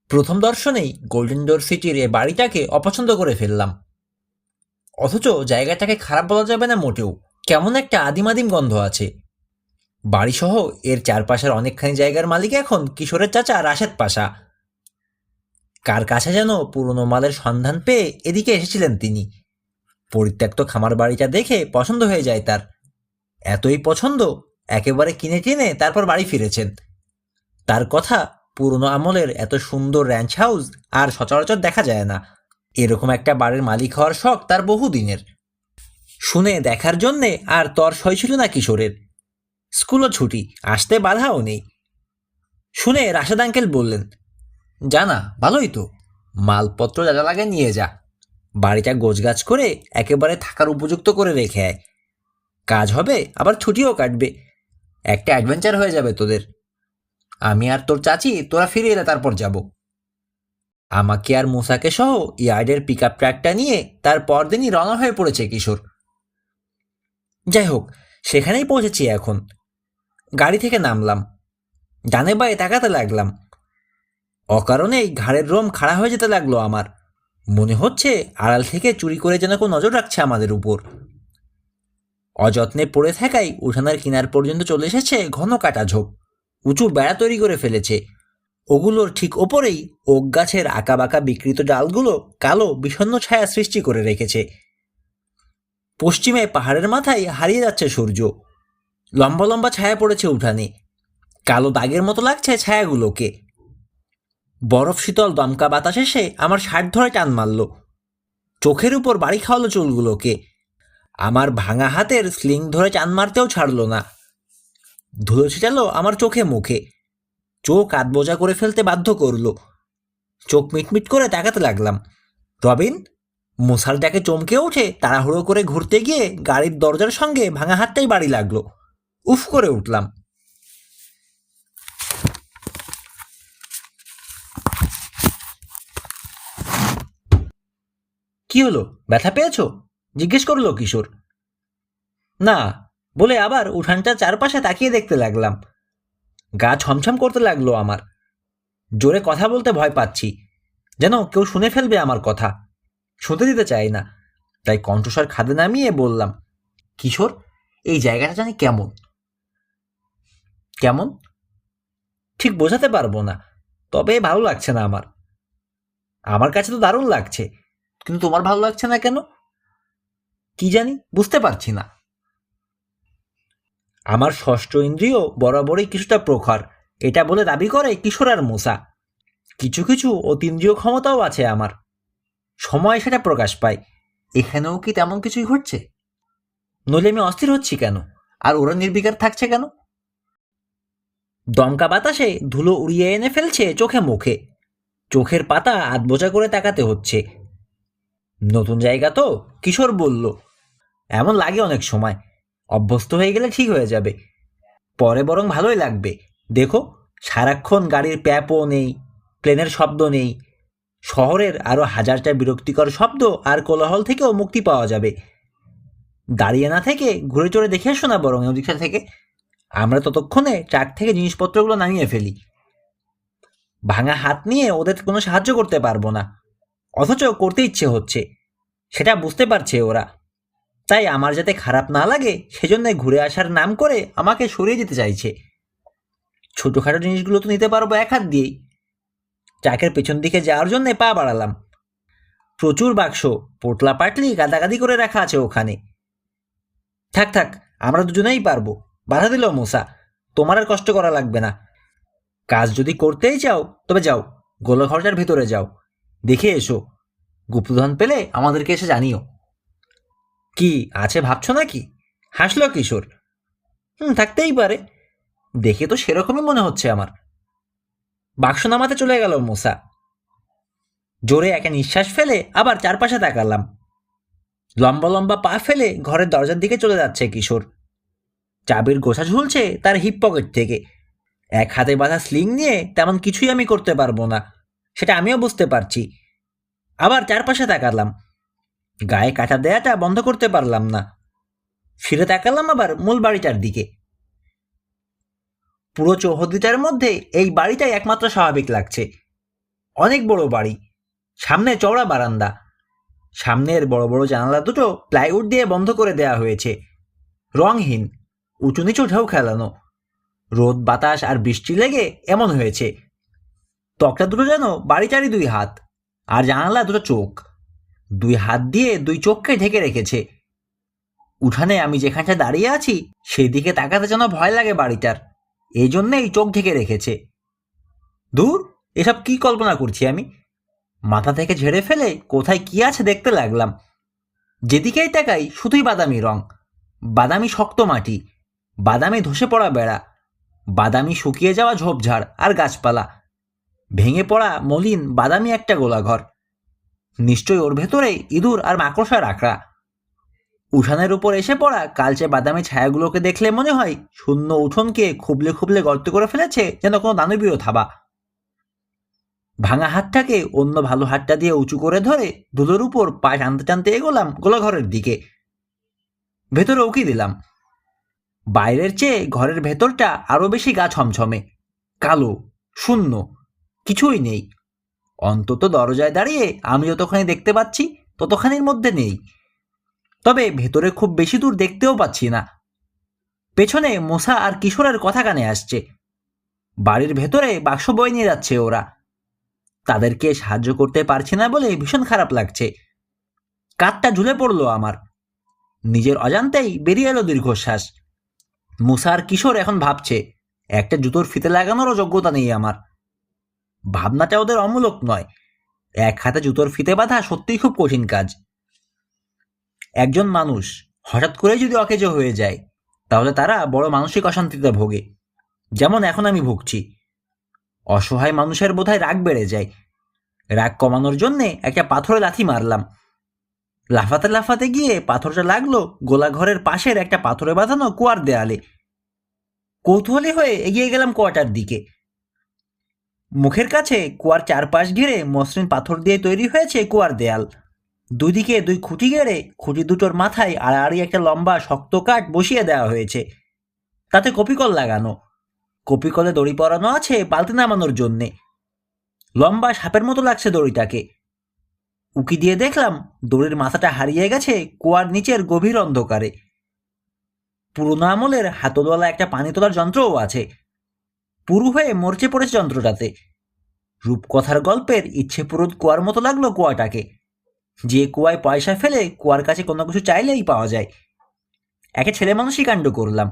প্রথম দর্শনেই গোল্ডেন ডোর সিটির এ বাড়িটাকে অপছন্দ করে ফেললাম। অথচ জায়গাটাকে খারাপ বলা যাবে না মোটেও। কেমন একটা আদিম আদিম গন্ধ আছে। বাড়িসহ এর চারপাশের অনেকখানি জায়গার মালিক এখন কিশোরের চাচা রাশেদ পাশা। কার কাছে যেন পুরনো মালের সন্ধান পেয়ে এদিকে এসেছিলেন তিনি। পরিত্যক্ত খামার বাড়িটা দেখে পছন্দ হয়ে যায় তার। এতই পছন্দ, একেবারে কিনে টিনে তারপর বাড়ি ফিরেছেন। তার কথা, পুরনো আমলের এত সুন্দর র্যাঞ্চ হাউস আর সচরাচর দেখা যায় না। এরকম একটা বাড়ির মালিক হওয়ার শখ তার বহুদিনের। শুনে দেখার জন্যে আর তর সই ছিল না কিশোরের। স্কুলও ছুটি, আসতে বাধাও নেই। শুনে রাশেদ আঙ্কেল বললেন, জানা ভালোই তো, মালপত্র যা যা লাগে নিয়ে যা। বাড়িটা গোছগাছ করে একেবারে থাকার উপযুক্ত করে রেখে আয়। কাজ হবে, আবার ছুটিও কাটবে। একটা অ্যাডভেঞ্চার হয়ে যাবে তোদের। আমি আর তোর চাচি তোরা ফিরে এলে তারপর যাব। আমাকে আর মুসাকে সহ ইয়ার্ডের পিক আপ ট্র্যাকটা নিয়ে তার পরদিনই রওনা হয়ে পড়েছে কিশোর। যাই হোক, সেখানেই পৌঁছেছি এখন। গাড়ি থেকে নামলাম, ডানে বায়ে তাকাতে লাগলাম। অকারণেই ঘাড়ের রোম খাড়া হয়ে যেতে লাগলো আমার। মনে হচ্ছে আড়াল থেকে চুরি করে যেন কেউ নজর রাখছে আমাদের উপর। অযত্নে পড়ে থাকায় উঠানের কিনার পর্যন্ত চলে এসেছে ঘন কাটা ঝোপ। উঁচু বেড়া তৈরি করে ফেলেছে। ওগুলোর ঠিক ওপরেই ওক গাছের আঁকাবাঁকা বিকৃত ডালগুলো কালো বিষণ্ণ ছায়া সৃষ্টি করে রেখেছে। পশ্চিমে পাহাড়ের মাথায় হারিয়ে যাচ্ছে সূর্য। লম্বা লম্বা ছায়া পড়েছে উঠানে, কালো দাগের মতো লাগছে ছায়াগুলোকে। বরফ শীতল দমকা বাতাস এসে আমার শার্ট ধরে টান মারল, চোখের উপর বাড়ি খাওয়ালো চুলগুলোকে। আমার ভাঙা হাতের স্লিং ধরে টান মারতেও ছাড়ল না। ধুলো ছিটালো আমার চোখে মুখে, চোখ আধবোজা করে ফেলতে বাধ্য করলো। চোখ মিটমিট করে তাকাতে লাগলাম। রবিন! মশার ডাকে চমকে উঠে তাড়াহুড়ো করে ঘুরতে গিয়ে গাড়ির দরজার সঙ্গে ভাঙা হাতটাই বাড়ি লাগলো। উফ করে উঠলাম। কি হলো, ব্যথা পেয়েছো? জিজ্ঞেস করলো কিশোর। না বলে আবার উঠানটা চারপাশে তাকিয়ে দেখতে লাগলাম। গা ছমছম করতে লাগলো আমার। জোরে কথা বলতে ভয় পাচ্ছি, যেন কেউ শুনে ফেলবে আমার কথা। শুনতে দিতে চাই না, তাই কণ্ঠস্বর খাদে নামিয়ে বললাম, কিশোর, এই জায়গাটা জানি কেমন। কেমন ঠিক বোঝাতে পারবো না, তবে ভালো লাগছে না আমার। আমার কাছে তো দারুণ লাগছে, কিন্তু তোমার ভালো লাগছে না কেন? কি জানি, বুঝতে পারছি না। আমার ষষ্ঠ ইন্দ্রিয় বরাবরই কিছুটা প্রখর, এটা বলে দাবি করে কিশোর আর মুসা। কিছু কিছু অতীন্দ্রিয় ক্ষমতাও আছে আমার, সময় সেটা প্রকাশ পায়। এখানেও কি তেমন কিছুই ঘটছে? নইলে আমি অস্থির হচ্ছি কেন, আর ওরা নির্বিকার থাকছে কেন? দমকা বাতাসে ধুলো উড়িয়ে এনে ফেলছে চোখে মুখে। চোখের পাতা আধবোজা করে তাকাতে হচ্ছে। নতুন জায়গা তো, কিশোর বলল, এমন লাগে অনেক সময়। অভ্যস্ত হয়ে গেলে ঠিক হয়ে যাবে, পরে বরং ভালোই লাগবে। দেখো, সারাক্ষণ গাড়ির প্যাপও নেই, প্লেনের শব্দ নেই। শহরের আরো হাজারটা বিরক্তিকর শব্দ আর কোলাহল থেকেও মুক্তি পাওয়া যাবে। দাঁড়িয়ে না থেকে ঘুরে চড়ে দেখে এসো না বরং ওদিকটা থেকে। আমরা ততক্ষণে ট্রাক থেকে জিনিসপত্রগুলো নামিয়ে ফেলি। ভাঙা হাত নিয়ে ওদের কোনো সাহায্য করতে পারবো না, অথচ করতে ইচ্ছে হচ্ছে। সেটা বুঝতে পারছে ওরা, তাই আমার যাতে খারাপ না লাগে সেজন্য ঘুরে আসার নাম করে আমাকে সরিয়ে দিতে চাইছে। ছোটোখাটো জিনিসগুলো তো নিতে পারবো এক হাত দিয়েই। ট্রাকের পেছন দিকে যাওয়ার জন্য পা বাড়ালাম। প্রচুর বাক্স, পোটলা পাটলি গাদাগাদি করে রাখা আছে ওখানে। থাক থাক, আমরা দুজনেই পারবো, বাধা দিল মুসা। তোমার আর কষ্ট করা লাগবে না। কাজ যদি করতেই চাও তবে যাও, গোলঘরটার ভেতরে যাও, দেখে এসো। গুপ্তধন পেলে আমাদেরকে এসে জানিও। কি আছে ভাবছো নাকি? হাসল কিশোর। থাকতেই পারে, দেখে তো সেরকমই মনে হচ্ছে আমার। বাক্স নামাতে চলে গেল মুসা। জোরে একটা নিঃশ্বাস ফেলে আবার চারপাশে তাকালাম। লম্বা লম্বা পা ফেলে ঘরের দরজার দিকে চলে যাচ্ছে কিশোর। চাবির গোছা ঝুলছে তার হিপ পকেট থেকে। এক হাতে বাঁধা স্লিং নিয়ে তেমন কিছুই আমি করতে পারবো না, সেটা আমিও বুঝতে পারছি। আবার চারপাশে তাকালাম, গায়ে কাটা দেয়াটা বন্ধ করতে পারলাম না। ফিরে তাকালাম আবার মূল বাড়িটার দিকে। পুরো চৌহদ্দিটার মধ্যে এই বাড়িটাই একমাত্র স্বাভাবিক লাগছে। অনেক বড় বাড়ি, সামনে চওড়া বারান্দা, সামনের বড় বড় জানালা দুটো প্লাইউড দিয়ে বন্ধ করে দেয়া হয়েছে, রংহীন, উঁচু নিচু ঢেউ খেলানো। রোদ বাতাস আর বৃষ্টি লেগে এমন হয়েছে। তক্তা দুটো যেন বাড়িটারি 2 হাত, আর জানালা দুটো চোখ। 2 হাত দিয়ে 2 চোখকে ঢেকে রেখেছে। উঠানে আমি যেখানটা দাঁড়িয়ে আছি সেই দিকে তাকাতে যেন ভয় লাগে বাড়িটার, এই জন্যেই চোখ ঢেকে রেখেছে। দূর, এসব কি কল্পনা করছি আমি! মাথা থেকে ঝেড়ে ফেলে কোথায় কি আছে দেখতে লাগলাম। যেদিকেই তাকাই শুধুই বাদামি রং, বাদামি শক্ত মাটি, বাদামি ধসে পড়া বেড়া, বাদামি শুকিয়ে যাওয়া ঝোপঝাড় আর গাছপালা, ভেঙে পড়া মলিন বাদামি একটা গোলাঘর। নিশ্চয়ই ওর ভেতরে ইঁদুর আর মাকড়সার আঁকড়া। উঠানের উপর এসে পড়া কালচে বাদামি ছায়াগুলোকে দেখলে মনে হয় শূন্য উঠোনকে খুবলে খুবলে গর্ত করে ফেলেছে যেন কোনো দানবীয় থাবা। ভাঙা হাতটাকে অন্য ভালো হাতটা দিয়ে উঁচু করে ধরে ধুলোর উপর পা টানতে টানতে এগোলাম গোলাঘরের দিকে। ভেতরে উকি দিলাম। বাইরের চেয়ে ঘরের ভেতরটা আরো বেশি গা ছমছমে, কালো, শূন্য, কিছুই নেই। অন্তত দরজায় দাঁড়িয়ে আমি যতখানি দেখতে পাচ্ছি ততখানির মধ্যে নেই। তবে ভেতরে খুব বেশি দূর দেখতেও পাচ্ছি না। পেছনে মোসা আর কিশোরের কথা কানে আসছে। বাড়ির ভেতরে বাক্স বই নিয়ে যাচ্ছে ওরা। তাদেরকে সাহায্য করতে পারছি না বলে ভীষণ খারাপ লাগছে। কাঁধটা ঝুলে পড়লো আমার। নিজের অজান্তেই বেরিয়ে এলো দীর্ঘশ্বাস। মুসা আর কিশোর এখন ভাবছে একটা জুতোর ফিতে লাগানোরও যোগ্যতা নেই আমার। ভাবনাটা ওদের অমূলক নয়। এক হাতে জুতোর ফিতে বাঁধা সত্যিই খুব কঠিন কাজ। একজন মানুষ হঠাৎ করে যদি অকেজো হয়ে যায় তাহলে তারা বড় মানসিক অশান্তিতে ভোগে, যেমন এখন আমি ভুগছি। অসহায় মানুষের বোধহয় রাগ বেড়ে যায়। রাগ কমানোর জন্যে একটা পাথরে লাথি মারলাম। লাফাতে লাফাতে গিয়ে পাথরটা লাগলো গোলাঘরের পাশের একটা পাথরে বাঁধানো কুয়ার দেয়ালে। কৌতূহলী হয়ে এগিয়ে গেলাম কুয়াটার দিকে। মুখের কাছে কুয়ার চারপাশ ঘিরে মসৃণ পাথর দিয়ে তৈরি হয়েছে কুয়ার দেয়াল। দুদিকে 2 খুঁটি গেড়ে খুঁটি দুটোর মাথায় আড়াআড়ি একটা লম্বা শক্ত কাঠ বসিয়ে দেওয়া হয়েছে। তাতে কপিকল লাগানো। কপিকলে দড়ি পরানো আছে বালতি নামানোর জন্যে। লম্বা সাপের মতো লাগছে দড়িটাকে। উকি দিয়ে দেখলাম দড়ির মাথাটা হারিয়ে গেছে কুয়ার নিচের গভীর অন্ধকারে। পুরোনো আমলের হাতলওয়ালা একটা পানি তোলার যন্ত্রও আছে। পুরু হয়ে মরচে পড়েছে যন্ত্রটাতে। রূপকথার গল্পের ইচ্ছে পুরোধ কুয়ার মতো লাগলো কুয়াটাকে, যে কুয়ায় পয়সা ফেলে কুয়ার কাছে কোনো কিছু চাইলেই পাওয়া যায়। একে ছেলে মানুষই কাণ্ড করলাম।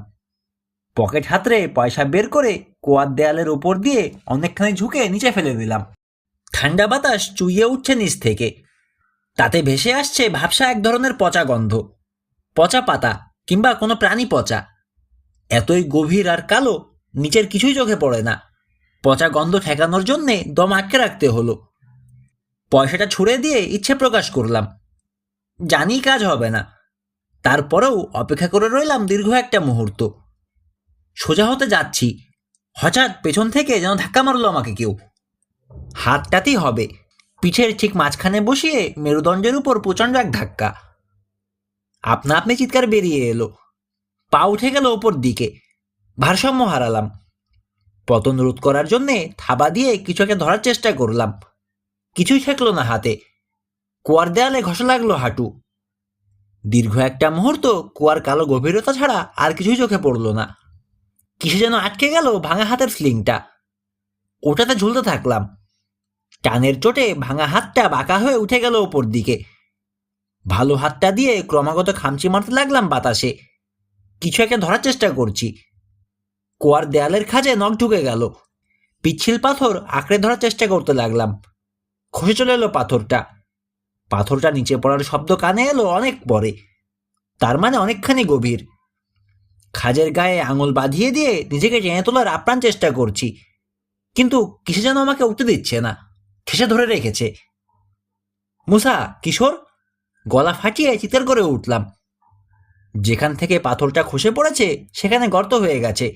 পকেট হাতড়ে পয়সা বের করে কুয়ার দেয়ালের উপর দিয়ে অনেকখানি ঝুঁকে নিচে ফেলে দিলাম। ঠান্ডা বাতাস চুইয়ে উঠছে নিচ থেকে। তাতে ভেসে আসছে ভাবসা এক ধরনের পচা গন্ধ, পচা পাতা কিংবা কোনো প্রাণী পচা। এতই গভীর আর কালো, নিচের কিছুই চোখে পড়ে না। পচা গন্ধ ঠেকানোর জন্যে দম আটকে রাখতে হলো। পয়সাটা ছুঁড়ে দিয়ে ইচ্ছে প্রকাশ করলাম। জানি কাজ হবে না, তারপরেও অপেক্ষা করে রইলাম দীর্ঘ একটা মুহূর্ত। সোজা হতে যাচ্ছি, হঠাৎ পেছন থেকে যেন ধাক্কা মারলো আমাকে কেউ। হাতটাতেই হবে, পিঠের ঠিক মাঝখানে বসিয়ে মেরুদণ্ডের উপর প্রচণ্ড এক ধাক্কা। আপনা আপনি চিৎকার বেরিয়ে এলো। পা উঠে গেল ওপর দিকে। ভারসাম্য হারালাম। পতন রোধ করার জন্যে থাবা দিয়ে কিছু একটা ধরার চেষ্টা করলাম। কিছুই ঠেকলো না হাতে। কুয়ার দেয়ালে ঘষা লাগলো হাঁটু। দীর্ঘ একটা মুহূর্ত কুয়ার কালো গভীরতা ছাড়া আর কিছুই চোখে পড়ল না। কিসে যেন আটকে গেল ভাঙা হাতের স্লিংটা। ওটাতে ঝুলতে থাকলাম। টানের চোটে ভাঙা হাতটা বাঁকা হয়ে উঠে গেল ওপর দিকে। ভালো হাতটা দিয়ে ক্রমাগত খামচি মারতে লাগলাম বাতাসে। কিছু একটা ধরার চেষ্টা করছি। কুয়ার দেয়ালের খাঁজে নখ ঢুকে গেল। পিচ্ছিল পাথর আঁকড়ে ধরার চেষ্টা করতে লাগলাম। খসে চলে এলো পাথরটা। পাথরটা নিচে পড়ার শব্দ কানে এলো অনেক পরে, তার মানে অনেকখানি গভীর। খাজের গায়ে আঙুল বাঁধিয়ে দিয়ে নিজেকে টেনে তোলার আপ্রাণ চেষ্টা করছি, কিন্তু কিসে যেন আমাকে উঠতে দিচ্ছে না, ঠেসে ধরে রেখেছে। মুসা, কিশোর! গলা ফাটিয়ে চিৎকার করে উঠলাম। যেখান থেকে পাথরটা খসে পড়েছে সেখানে গর্ত হয়ে গেছে।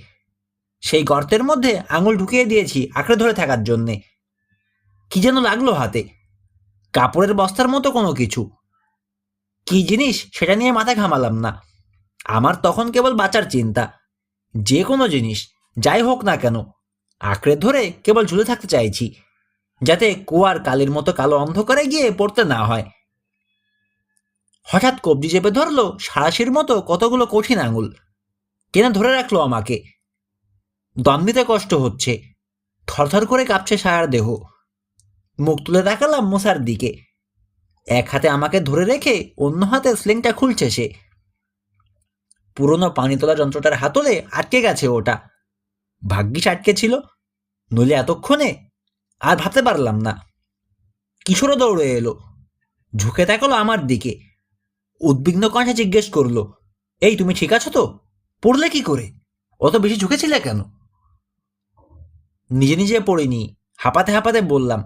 সেই গর্তের মধ্যে আঙুল ঢুকিয়ে দিয়েছি আঁকড়ে ধরে থাকার জন্যে। কি যেন লাগলো হাতে, কাপড়ের বস্তার মতো কোনো কিছু। কি জিনিস সেটা নিয়ে মাথা ঘামালাম না। আমার তখন কেবল বাঁচার চিন্তা। যে কোনো জিনিস, যাই হোক না কেন, আঁকড়ে ধরে কেবল ঝুলে থাকতে চাইছি। যাতে কুয়ার কালির মতো কালো অন্ধকারে গিয়ে পড়তে না হয়। হঠাৎ কবজি চেপে ধরলো সারাশির মতো কতগুলো কঠিন আঙুল, টেনে ধরে রাখলো আমাকে। দম নিতে কষ্ট হচ্ছে, থরথর করে কাঁপছে সারার দেহ। মুখ তুলে তাকালাম মুসার দিকে। এক হাতে আমাকে ধরে রেখে অন্য হাতে স্লিংটা খুলছে সে। পুরনো পানি তোলা যন্ত্রটার হাতলে আটকে গেছে ওটা। ভাগ্যিস আটকে ছিল, নইলে এতক্ষণে আর ভাবতে পারলাম না। কিশোরও দৌড়ে এলো, ঝুঁকে তাকালো আমার দিকে, উদ্বিগ্ন কণ্ঠে জিজ্ঞেস করলো, এই তুমি ঠিক আছো তো? পড়লে কি করে? অত বেশি ঝুঁকেছিলে কেন? নিজে নিজে পড়িনি, হাঁপাতে হাঁপাতে বললাম,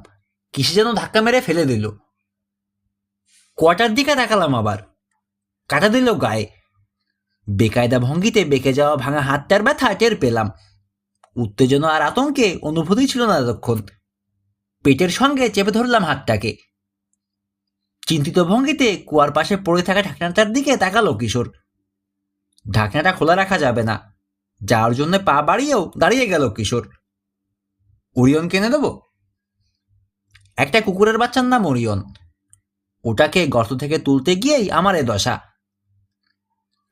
কিসে যেন ধাক্কা মেরে ফেলে দিল। কোয়াটার দিকে তাকালাম আবার, কাটা দিল গায়ে। বেকায়দা ভঙ্গিতে বেঁকে যাওয়া ভাঙা হাতটার ব্যথা টের পেলাম। উত্তেজনা আর আতঙ্কে অনুভূতি ছিল না এতক্ষণ। পেটের সঙ্গে চেপে ধরলাম হাতটাকে। চিন্তিত ভঙ্গিতে কুয়ার পাশে পড়ে থাকা ঢাকনাটার দিকে তাকালো কিশোর। ঢাকনাটা খোলা রাখা যাবে না, যার জন্য পা বাড়িয়েও দাঁড়িয়ে গেল কিশোর। ওরিয়ন কিনে দেব? একটা কুকুরের বাচ্চার নাম ওরিয়ন। ওটাকে গর্ত থেকে তুলতে গিয়েই আমার এ দশা।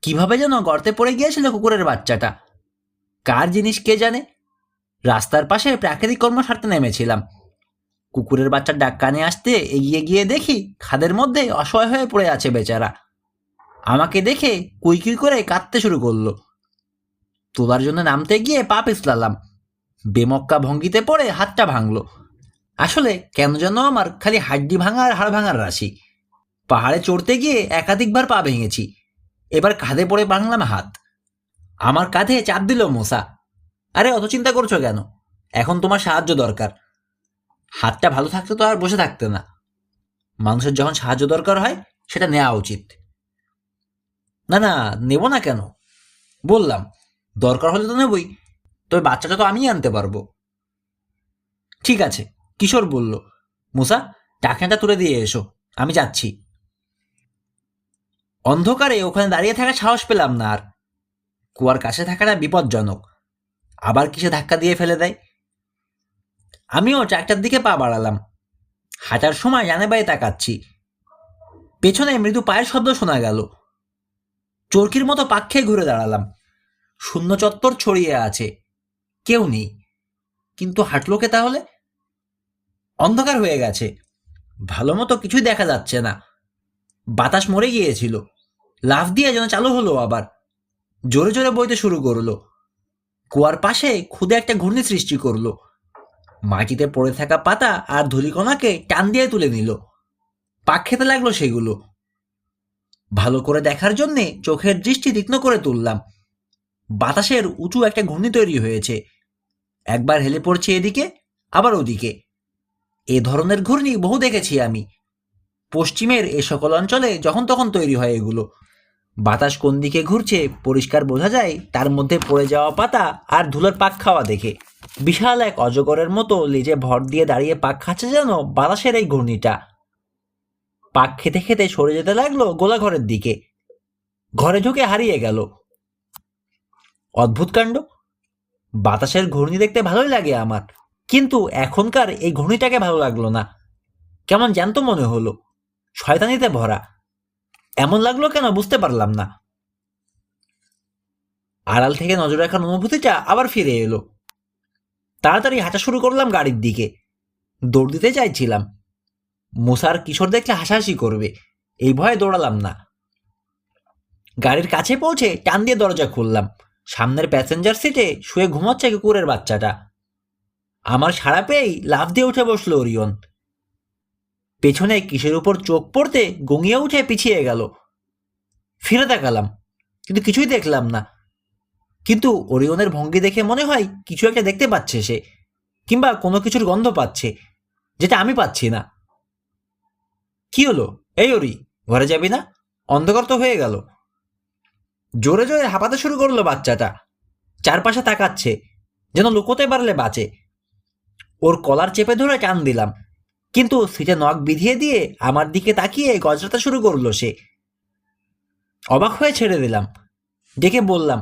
কিভাবে যেন গর্তে পড়ে গিয়েছিল কুকুরের বাচ্চাটা, কার জিনিস কে জানে। রাস্তার পাশে প্রাকৃতিক কর্ম সারতে নেমেছিলাম। কুকুরের বাচ্চার ডাক কানে আসতে এগিয়ে গিয়ে দেখি খাদের মধ্যে অসহায় হয়ে পড়ে আছে বেচারা। আমাকে দেখে কুই কুই করে কাঁদতে শুরু করলো। তোলার জন্য নামতে গিয়ে পা পিছলালাম, বেমক্কা ভঙ্গিতে পড়ে হাতটা ভাঙলো। আসলে কেন যেন আমার খালি হাড্ডি ভাঙা আর হাড় ভাঙার রাশি। পাহাড়ে চড়তে গিয়ে একাধিকবার পা ভেঙেছি, এবার কাঁধে পড়ে ভাঙলাম হাত। আমার কাঁধে চাপ দিল মোসা। আরে অত চিন্তা করছো কেন? এখন তোমার সাহায্য দরকার। হাতটা ভালো থাকতে তো আর বসে থাকতে না। মানুষের যখন সাহায্য দরকার হয় সেটা নেওয়া উচিত। না না, নেব না কেন? বললাম, দরকার হলে তো নেবই, তবে বাচ্চাটা তো আমিই আনতে পারবো। ঠিক আছে, কিশোর বলল, মুসা ঢাকনাটা তুলে দিয়ে এসো, আমি যাচ্ছি। অন্ধকারে ওখানে দাঁড়িয়ে থাকার সাহস পেলাম না আর। কুয়ার কাছে থাকাটা বিপজ্জনক, আবার কিসে ধাক্কা দিয়ে ফেলে দেয়। আমিও ট্রাকটার দিকে পা বাড়ালাম। হাঁটার সময় জানে বাইরে তাকাচ্ছি। পেছনে মৃদু পায়ের শব্দ শোনা গেল। চরকির মতো পাক খেয়ে ঘুরে দাঁড়ালাম। শূন্য চত্বর ছড়িয়ে আছে, কেউ নেই। কিন্তু হাঁটলো কে তাহলে? অন্ধকার হয়ে গেছে, ভালো মতো কিছুই দেখা যাচ্ছে না। বাতাস মরে গিয়েছিল, লাফ দিয়ে যেন চালু হলো আবার, জোরে জোরে বইতে শুরু করলো। কুয়ার পাশে খুদে একটা ঘূর্ণি সৃষ্টি করলো। মাটিতে পড়ে থাকা পাতা আর ধুলিকণাকে টান দিয়ে তুলে নিল। পাক খেতে লাগলো সেগুলো। ভালো করে দেখার জন্যে চোখের দৃষ্টি তীক্ষ্ণ করে তুললাম। বাতাসের উঁচু একটা ঘূর্ণি তৈরি হয়েছে, একবার হেলে পড়ছে এদিকে আবার ওদিকে। এ ধরনের ঘূর্ণি বহু দেখেছি আমি। পশ্চিমের এ সকল অঞ্চলে যখন তখন তৈরি হয় এগুলো। বাতাস কোন দিকে ঘুরছে পরিষ্কার বোঝা যায় তার মধ্যে পড়ে যাওয়া পাতা আর ধুলোর পাক খাওয়া দেখে। বিশাল এক অজগরের মতো লেজে ভর দিয়ে দাঁড়িয়ে পাক খাচ্ছে যেন বাতাসের এই ঘূর্ণিটা। পাক খেতে খেতে সরে যেতে লাগলো গোলাঘরের দিকে। ঘরে ঢুকে হারিয়ে গেল। অদ্ভুত কাণ্ড, বাতাসের ঘূর্ণি দেখতে ভালোই লাগে আমার, কিন্তু এখনকার এই ঘূর্ণিটাকে ভালো লাগলো না। কেমন জ্যান্ত মনে হলো, শয়তানিতে ভরা। এমন লাগলো কেন বুঝতে পারলাম না। আড়াল থেকে নজর রাখার অনুভূতিটা আবার ফিরে এলো। তাড়াতাড়ি হাঁটা শুরু করলাম গাড়ির দিকে। দৌড় দিতে চাইছিলাম, মুসার কিশোর দেখলে হাসাহাসি করবে, এই ভয়ে দৌড়ালাম না। গাড়ির কাছে পৌঁছে টান দিয়ে দরজা খুললাম। সামনের প্যাসেঞ্জার সিটে শুয়ে ঘুমাচ্ছে কুকুরের বাচ্চাটা। আমার সাড়া পেয়েই লাফ দিয়ে উঠে বসলো ওরিয়ন। পেছনে কিসের উপর চোখ পড়তে গঙিয়ে উঠে পিছিয়ে গেল। ফিরে তাকালাম, কিন্তু কিছুই দেখলাম না। কিন্তু ওরিয়নের ভঙ্গি দেখে মনে হয় কিছু একটা দেখতে পাচ্ছে সে, কিংবা কোনো কিছুর গন্ধ পাচ্ছে, যেটা আমি পাচ্ছি না। কি হলো? এই ওরি, ঘরে যাবি না? অন্ধকার তো হয়ে গেল। জোরে জোরে হাঁপাতে শুরু করলো বাচ্চাটা। চারপাশে তাকাচ্ছে, যেন লুকোতে পারলে বাঁচে। ওর কলার চেপে ধরে টান দিলাম, কিন্তু সিটে নখ বিধিয়ে দিয়ে আমার দিকে তাকিয়ে গজরাতে শুরু করলো সে। অবাক হয়ে ছেড়ে দিলাম। ডেকে বললাম,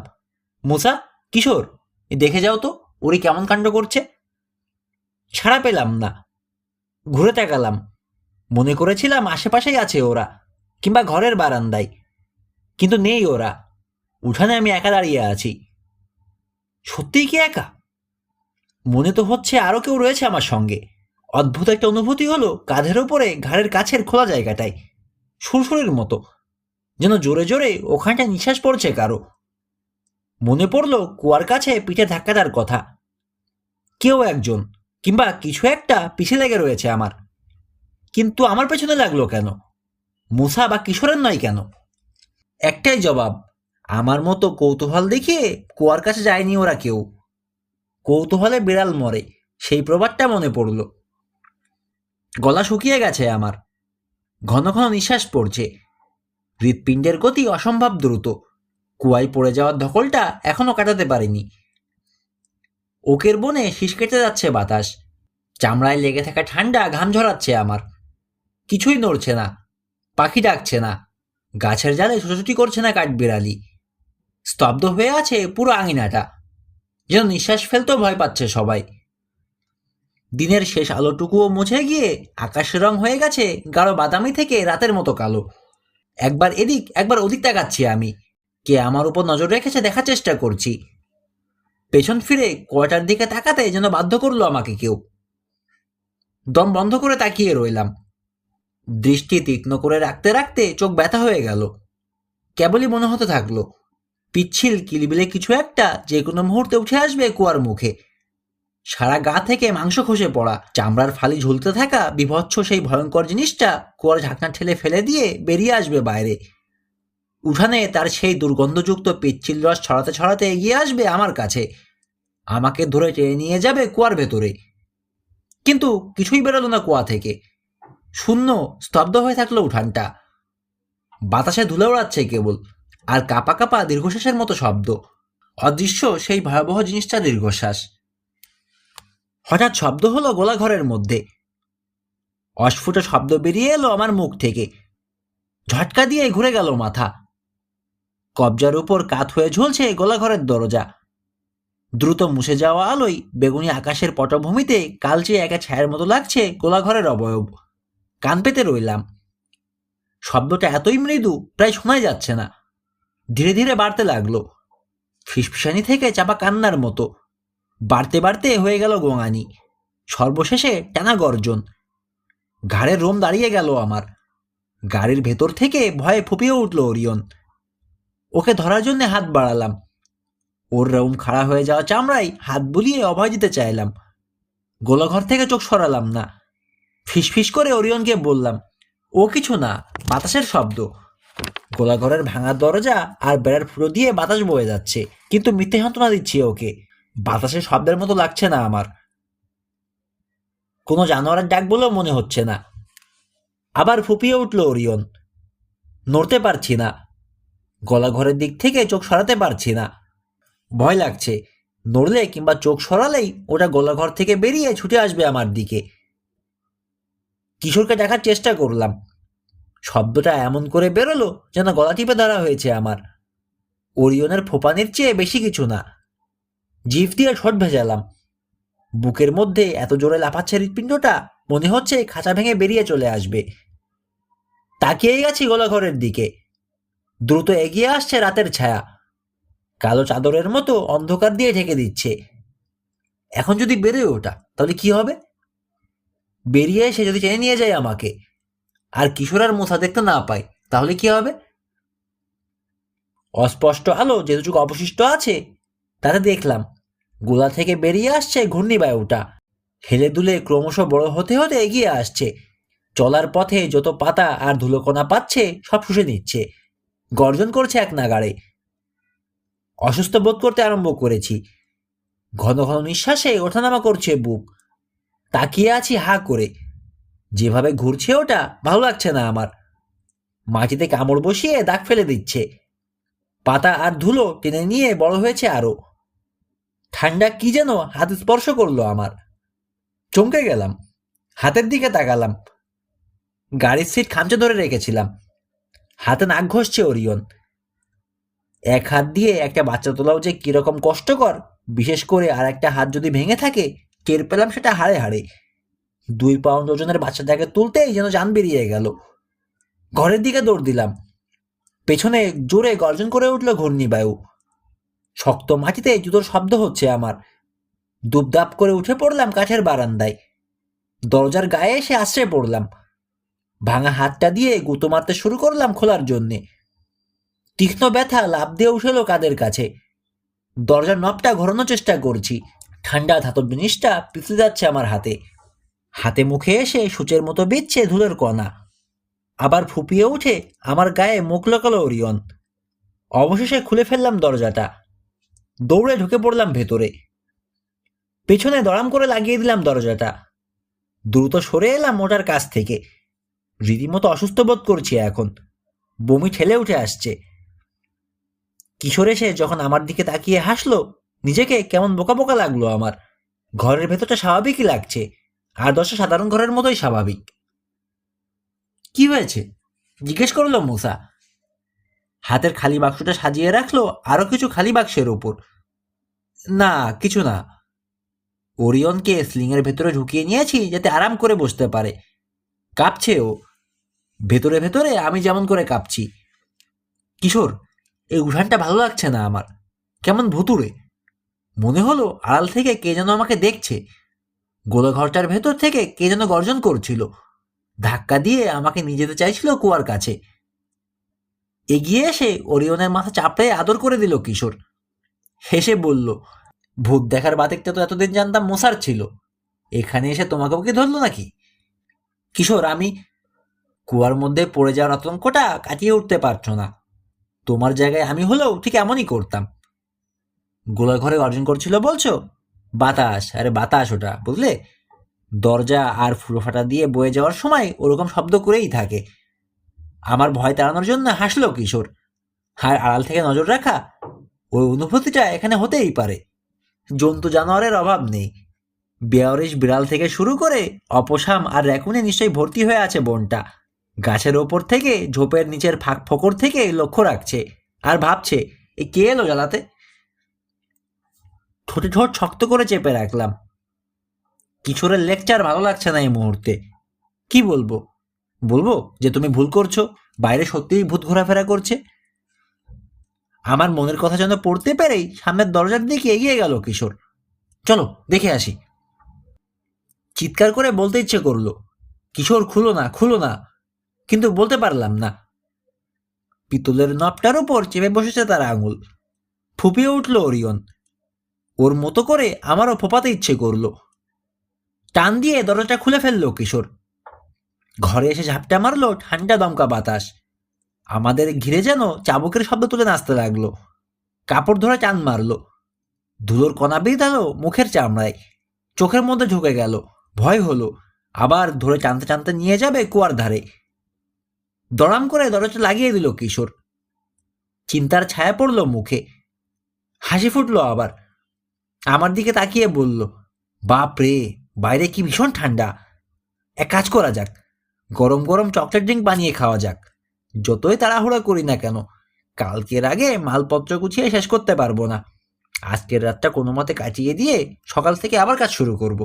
মুসা, কিশোর, দেখে যাও তো ওরি কেমন কাণ্ড করছে। সাড়া পেলাম না। ঘুরে তাকালাম, মনে করেছিলাম আশেপাশেই আছে ওরা, কিংবা ঘরের বারান্দায়, কিন্তু নেই ওরা। উঠানে আমি একা দাঁড়িয়ে আছি। সত্যিই কি একা? মনে তো হচ্ছে আরো কেউ রয়েছে আমার সঙ্গে। অদ্ভুত একটা অনুভূতি হলো কাঁধের ওপরে ঘাড়ের কাছের খোলা জায়গাটায়, সুরসুরের মতো, যেন জোরে জোরে ওখানটা নিঃশ্বাস পড়ছে কারো। মনে পড়ল কুয়ার কাছে পিঠে ধাক্কা দেওয়ার কথা। কেউ একজন কিংবা কিছু একটা পিছে লেগে রয়েছে আমার। কিন্তু আমার পেছনে লাগলো কেন? মুসা বা কিশোরের নয় কেন? একটাই জবাব, আমার মতো কৌতূহল দেখিয়ে কুয়ার কাছে যায়নি ওরা কেউ। কৌতূহলে বিড়াল মরে, সেই প্রবাদটা মনে পড়ল। গলা শুকিয়ে গেছে আমার, ঘন ঘন নিঃশ্বাস পড়ছে, হৃৎপিণ্ডের গতি অসম্ভব দ্রুত। কুয়ায় পড়ে যাওয়ার ধকলটা এখনো কাটাতে পারিনি। ওকের বনে শীষ কেটে যাচ্ছে বাতাস, চামড়ায় লেগে থাকা ঠান্ডা ঘাম ঝরাচ্ছে আমার। কিছুই নড়ছে না, পাখি ডাকছে না, গাছের জালে ছোটাছুটি করছে না কাঠবিড়ালি। স্তব্ধ হয়ে আছে পুরো আঙিনাটা, যেন নিঃশ্বাস ফেলতেও ভয় পাচ্ছে সবাই। দিনের শেষ আলোটুকুও মুছে গিয়ে আকাশের রং হয়ে গেছে গাঢ় বাদামি থেকে রাতের মতো কালো। একবার এদিক একবার ওদিক তাকাচ্ছি আমি, কে আমার উপর নজর রেখেছে দেখার চেষ্টা করছি। পেছন ফিরে কুয়াটার দিকে তাকাতে যেন বাধ্য করলো আমাকে কেউ। দম বন্ধ করে তাকিয়ে রইলাম, দৃষ্টি তীক্ষ্ণ করে রাখতে রাখতে চোখ ব্যথা হয়ে গেল। কেবলই মনে হতে থাকলো পিচ্ছিল কিলবিলে কিছু একটা যে কোনো মুহূর্তে উঠে আসবে কুয়ার মুখে। সারা গা থেকে মাংস খসে পড়া, চামড়ার ফালি ঝুলতে থাকা বিভৎস সেই ভয়ঙ্কর জিনিসটা কুয়ার ঢাকনা ঠেলে ফেলে দিয়ে বেরিয়ে আসবে বাইরে। উঠানে তার সেই দুর্গন্ধযুক্ত পিচ্ছিল রস ছড়াতে ছড়াতে এগিয়ে আসবে আমার কাছে, আমাকে ধরে টেনে নিয়ে যাবে কুয়ার ভেতরে। কিন্তু কিছুই বেরোলো না কুয়া থেকে। শূন্য, স্তব্ধ হয়ে থাকলো উঠানটা। বাতাসে ধুলে ওড়াচ্ছে কেবল, আর কাপা কাপা দীর্ঘশ্বাসের মতো শব্দ। অদৃশ্য সেই ভয়াবহ জিনিসটা দীর্ঘশ্বাস। হঠাৎ শব্দ হলো গোলাঘরের মধ্যে। অস্ফুট শব্দ বেরিয়ে এলো আমার মুখ থেকে। ঝটকা দিয়ে ঘুরে গেল মাথা। কবজার উপর কাত হয়ে ঝুলছে গোলাঘরের দরজা। দ্রুত মুছে যাওয়া আলোয় বেগুনি আকাশের পটভূমিতে কালচে একা ছায়ার মতো লাগছে গোলাঘরের অবয়ব। কান পেতে রইলাম। শব্দটা এতই মৃদু প্রায় শোনাই যাচ্ছে না। ধীরে ধীরে বাড়তে লাগলো, ফিসফিসানি থেকে চাপা কান্নার মতো। বাড়তে বাড়তে হয়ে গেল গোঙানি, সর্বশেষে টানা গর্জন। ঘাড়ের রোম দাঁড়িয়ে গেল আমার। গাড়ির ভেতর থেকে ভয়ে ফুপিয়ে উঠল ওরিয়ন। ওকে ধরার জন্য হাত বাড়ালাম, ওর রোম খাড়া হয়ে যাওয়া চামড়ায় হাত বুলিয়ে অভয় দিতে চাইলাম। গোলাঘর থেকে চোখ সরালাম না। ফিসফিস করে ওরিয়নকে বললাম, ও কিছু না, বাতাসের শব্দ। গোলাঘরের ভাঙা দরজা আর বেড়ার ফুটো দিয়ে বাতাস বয়ে যাচ্ছে, কিন্তু মিথ্যে সান্ত্বনা দিচ্ছি ওকে। বাতাসের শব্দের মতো লাগছে না আমার, কোনো জানোয়ারের ডাক বলেও মনে হচ্ছে না। আবার ফুপিয়ে উঠল ওরিয়ন। নড়তে পারছি না, গলাঘরের দিক থেকে চোখ সরাতে পারছি না। ভয় লাগছে, নড়লে কিংবা চোখ সরালেই ওটা গলাঘর থেকে বেরিয়ে ছুটে আসবে আমার দিকে। কিশোরকে দেখার চেষ্টা করলাম। শব্দটা এমন করে বেরোলো যেন গলা টিপে ধরা হয়েছে আমার। ওরিয়নের ফোপানির চেয়ে বেশি কিছু না। জিভ দিয়ে ঠোঁট ভেজালাম। বুকের মধ্যে এত জোরে লাফাচ্ছে হৃৎপিণ্ডটা, মনে হচ্ছে খাঁচা ভেঙে বেরিয়ে চলে আসবে। তাকিয়েই আছি গোলাঘরের দিকে। দ্রুত এগিয়ে আসছে রাতের ছায়া, কালো চাদরের মতো অন্ধকার দিয়ে ঢেকে দিচ্ছে। এখন যদি বেরোয় ওটা, তাহলে কি হবে? বেরিয়ে এসে যদি টেনে নিয়ে যায় আমাকে, আর কিশোর আর মুসা দেখতে না পায়, তাহলে কি হবে? অস্পষ্ট আলো যেটুকু অবশিষ্ট আছে তাতে দেখলাম গোলা থেকে বেরিয়ে আসছে ঘূর্ণিবায়ুটা। হেলে দুলে ক্রমশ বড় হতে হতে এগিয়ে আসছে। চলার পথে যত পাতা আর ধুলোকণা পাচ্ছে সব শুষে নিচ্ছে। গর্জন করছে এক নাগাড়ে। অসুস্থ বোধ করতে আরম্ভ করেছি। ঘন ঘন নিঃশ্বাসে ওঠানামা করছে বুক। তাকিয়ে আছি হা করে। যেভাবে ঘুরছে ওটা ভালো লাগছে না আমার। মাটিতে কামড় বসিয়ে দাগ ফেলে দিচ্ছে। পাতা আর ধুলো টেনে নিয়ে বড় হয়েছে আরো। ঠান্ডা কি যেন হাত স্পর্শ করলো আমার। চমকে গেলাম, হাতের দিকে তাকালাম। গাড়ির সিট খামচে ধরে রেখেছিলাম। হাতে নাক ঘষছে ওরিয়ন। এক হাত দিয়ে একটা বাচ্চা তোলাও যে কিরকম কষ্টকর, বিশেষ করে আর একটা হাত যদি ভেঙে থাকে, টের পেলাম সেটা হাড়ে হাড়ে। 2 পাউন্ড ওজনের বাচ্চাটাকে তুলতেই যেন জান বেরিয়ে গেল। ঘরের দিকে দৌড় দিলাম। পেছনে জোরে গর্জন করে উঠল ঘূর্ণিবায়ু। শক্ত মাটিতে জুতোর শব্দ হচ্ছে আমার। দুপদাপ করে উঠে পড়লাম কাঠের বারান্দায়। দরজার গায়ে এসে আশ্রয় পড়লাম। ভাঙা হাতটা দিয়ে গুঁতো মারতে শুরু করলাম খোলার জন্যে। তীক্ষ্ণ ব্যথা লাফ দিয়ে উঠেল কাদের কাছে। দরজার নবটা ঘোরানোর চেষ্টা করছি। ঠান্ডা ধাতব জিনিসটা পিছলে যাচ্ছে আমার হাতে। হাতে মুখে এসে সূচের মতো বিচ্ছে ধুলোর কণা। আবার ফুপিয়ে উঠে আমার গায়ে মুখ লোকালো ওরিয়ন। অবশেষে খুলে ফেললাম দরজাটা। দৌড়ে ঢুকে পড়লাম ভেতরে। পেছনে দড়াম করে লাগিয়ে দিলাম দরজাটা। দ্রুত সরে এলাম ওটার কাছ থেকে। রীতিমতো অসুস্থ বোধ করছি এখন। বমি ঠেলে উঠে আসছে। কিশোর এসে যখন আমার দিকে তাকিয়ে হাসলো, নিজেকে কেমন বোকা বোকা লাগলো আমার। ঘরের ভেতরটা স্বাভাবিকই লাগছে, আর 10টা সাধারণ ঘরের মতোই স্বাভাবিক। কি হয়েছে জিজ্ঞেস করলো মুসা। হাতের খালি বাক্সটা সাজিয়ে রাখলো আরো কিছু খালি বাক্সের উপর। না, কিছু না। ওরিয়নকে স্লিংয়ের ভেতরে ঢুকিয়ে নিয়েছি যাতে আরাম করে বসতে পারে। কাঁপছে ও। ভেতরে ভেতরে আমি যেমন করে কাঁপছি। কিশোর, এই উঠানটা ভালো লাগছে না আমার। কেমন ভুতুড়ে। মনে হলো আড়াল থেকে কে যেন আমাকে দেখছে। গোলা ঘরটার ভেতর থেকে কে যেন গর্জন করছিল। ধাক্কা দিয়ে আমাকে নিয়ে যেতে চাইছিল কুয়ার কাছে। এগিয়ে এসে ওরিয়নের মাথা চাপড়ে আদর করে দিল কিশোর। হেসে বলল, ভূত দেখার বাতিকটা তো এতদিন জানতাম মশার ছিল, এখানে এসে তোমাকেও কি ধরলো নাকি? কিশোর, আমি কুয়ার মধ্যে পড়ে যাওয়ার আতঙ্কটা কাটিয়ে উঠতে পারছো না। তোমার জায়গায় আমি হলেও ঠিক এমনই করতাম। গোলা ঘরে অর্জন করছিল বলছো? বাতাস, আরে বাতাস ওটা, বুঝলে? দরজা আর ফুটো ফাটা দিয়ে বয়ে যাওয়ার সময় ওরকম শব্দ করেই থাকে। আমার ভয় তাড়ানোর জন্য হাসলো কিশোর। আর আড়াল থেকে নজর রাখা, ওই অনুভূতিটা এখানে হতেই পারে। জন্তু জানোয়ারের অভাব নেই। বেয়ারিশ বিড়াল থেকে শুরু করে অপসাম আর র্যাকুনে নিশ্চয়ই ভর্তি হয়ে আছে বনটা। গাছের ওপর থেকে ঝোপের নিচের ফাঁক ফোকর থেকে লক্ষ্য রাখছে আর ভাবছে, এ কে এলো জ্বালাতে। ঠোঁটে ঠোঁট শক্ত করে চেপে রাখলাম। কিশোরের লেকচার ভালো লাগছে না এই মুহূর্তে। কি বলবো? বলবো যে তুমি ভুল করছো, বাইরে সত্যিই ভূত ঘোরাফেরা করছে? আমার মনের কথা যেন পড়তে পেরেই সামনের দরজার দিকে এগিয়ে গেল কিশোর। চলো দেখে আসি। চিৎকার করে বলতে ইচ্ছে করলো, কিশোর খুলো না, খুলো না, কিন্তু বলতে পারলাম না। পিতলের নবটার উপর চেপে বসেছে তার আঙুল। ফুপিয়ে উঠল ওরিয়ন। ওর মতো করে আমারও ফোপাতে ইচ্ছে করলো। টান দিয়ে দরজাটা খুলে ফেললো কিশোর। ঘরে এসে ঝাপটা মারলো ঠান্ডা দমকা বাতাস। আমাদের ঘিরে যেন চাবুকের শব্দ তুলে নাচতে লাগলো। কাপড় ধরে টান মারলো। ধুলোর কণা বিঁধালো মুখের চামড়ায়। চোখের মধ্যে ঢুকে গেল। ভয় হলো, আবার ধরে টানতে টানতে নিয়ে যাবে কুয়ার ধারে। দড়াম করে দরজাটা লাগিয়ে দিল কিশোর। চিন্তার ছায়া পড়ল মুখে। হাসি ফুটলো আবার। আমার দিকে তাকিয়ে বলল, বাপ রে, বাইরে কি ভীষণ ঠান্ডা। এক কাজ করা যাক, গরম গরম চকলেট ড্রিঙ্ক বানিয়ে খাওয়া যাক। যতই তাড়াহুড়া করি না কেন, কালকের আগে মালপত্র গুছিয়ে শেষ করতে পারবো না। আজকের রাতটা কোনো মতে কাটিয়ে দিয়ে সকাল থেকে আবার কাজ শুরু করব।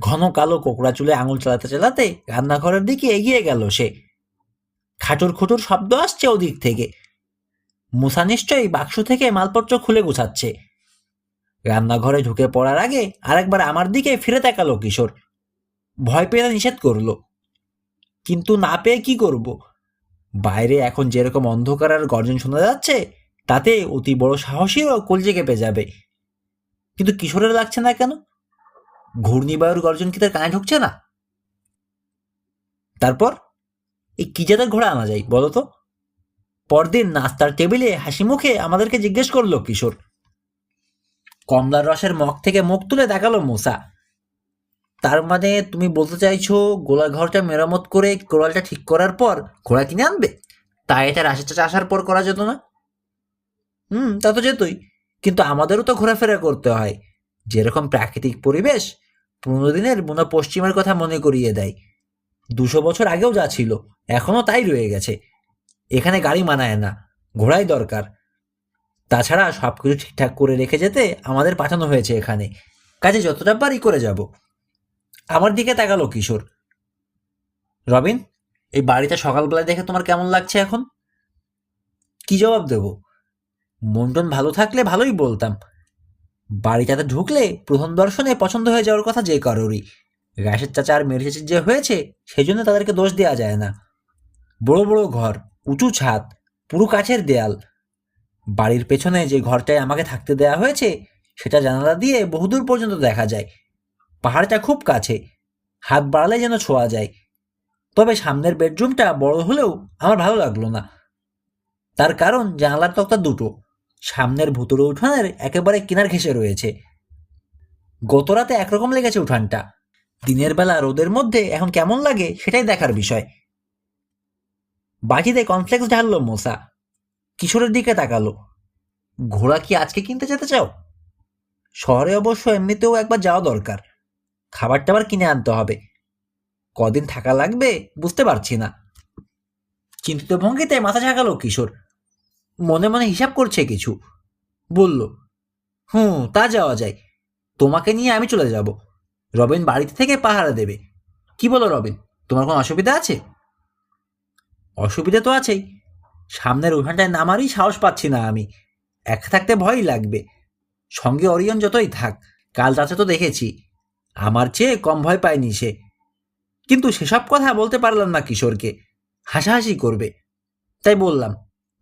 ঘন কালো কোকড়া চুলে আঙুল চালাতে চালাতে রান্নাঘরের দিকে এগিয়ে গেল সে। খাটুর খুটুর শব্দ আসছে ওদিক থেকে। মুসা নিশ্চয়ই বাক্স থেকে মালপত্র খুলে গুছাচ্ছে। রান্নাঘরে ঢুকে পড়ার আগে আরেকবার আমার দিকে ফিরে তাকালো কিশোর। ভয় পেয়ে নিষেধ করলো, কিন্তু না পেয়ে কি করব? বাইরে এখন যেরকম অন্ধকার আর গর্জন শোনা যাচ্ছে, তাতে অতি বড় সাহসীও কলজে কেঁপে যাবে। কিন্তু কিশোরের লাগছে না কেন? ঘূর্ণিবায়ুর গর্জন কি তার কানে ঢুকছে না? তারপর এই কি জাতের ঘোড়া আনা যায় বলো তো? পরদিন নাস্তার টেবিলে হাসি মুখে আমাদেরকে জিজ্ঞেস করলো কিশোর। কমলার রসের মগ থেকে মুখ তুলে দেখালো মুসা। তার মানে তুমি বলতে চাইছো গোলা ঘরটা মেরামত করে কোরালটা ঠিক করার পর ঘোড়া কিনে আনবে? তাই এটা রাশের চাচা আসার পর করা যেত না? তা তো যেতই, কিন্তু আমাদেরও তো ঘোরাফেরা করতে হয়। যেরকম প্রাকৃতিক পরিবেশ 15 দিনের বুনো পশ্চিমের কথা মনে করিয়ে দেয়। 200 বছর আগেও যা ছিল এখনো তাই রয়ে গেছে। এখানে গাড়ি মানায় না, ঘোড়াই দরকার। তাছাড়া সবকিছু ঠিকঠাক করে রেখে যেতে আমাদের পাঠানো হয়েছে এখানে, কাজে যতটা পারি করে যাব। আমার দিকে তাকালো কিশোর। রবিন, এই বাড়িটা সকালবেলায় দেখে তোমার কেমন লাগছে এখন? কি জবাব দেব? মন টন ভালো থাকলে ভালোই বলতাম। বাড়িটাতে ঢুকলে প্রথম দর্শনে পছন্দ হয়ে যাওয়ার কথা যে কারোরই। রাশেদ চাচা আর মেরি চাচির যে হয়েছে সেই জন্য তাদেরকে দোষ দেওয়া যায় না। বড় বড় ঘর, উঁচু ছাদ, পুরো কাঠের দেয়াল। বাড়ির পেছনে যে ঘরটায় আমাকে থাকতে দেয়া হয়েছে সেটা জানালা দিয়ে বহুদূর পর্যন্ত দেখা যায়। পাহাড়টা খুব কাছে, হাত বাড়ালে যেন ছোঁয়া যায়। তবে সামনের বেডরুমটা বড় হলেও আমার ভালো লাগলো না। তার কারণ জানালার তক্তা দুটো, সামনের ভুতুড়ে উঠানের একেবারে কিনার ঘেঁষে রয়েছে। গতরাতে একরকম লেগেছে উঠানটা, দিনের বেলা রোদের মধ্যে এখন কেমন লাগে সেটাই দেখার বিষয়। বাটিতে কনফ্লেক্স ঢাললো মোসা, কিশোরের দিকে তাকালো। ঘোড়া কি আজকে কিনতে যেতে চাও? শহরে অবশ্য এমনিতেও একবার যাওয়া দরকার। খাবার টাবার কিনে আনতে হবে। কদিন থাকা লাগবে বুঝতে পারছি না। চিন্তিত ভঙ্গিতে মাথা ঝাঁকালো কিশোর। মনে মনে হিসাব করছে কিছু। বলল, তা যাওয়া যায়। তোমাকে নিয়ে আমি চলে যাব। রবিন বাড়িতে থেকে পাহারা দেবে। কি বলো রবিন, তোমার কোনো অসুবিধা আছে? অসুবিধা তো আছেই। সামনের উঠানটায় নামারই সাহস পাচ্ছি না আমি। একা থাকতে ভয়ই লাগবে। সঙ্গে অরিয়ন যতই থাক, কাল রাতে তো দেখেছি, আমার চেয়ে কম ভয় পায়নি সে। কিন্তু সেসব কথা বলতে পারলাম না কিশোরকে, হাসাহাসি করবে। তাই বললাম,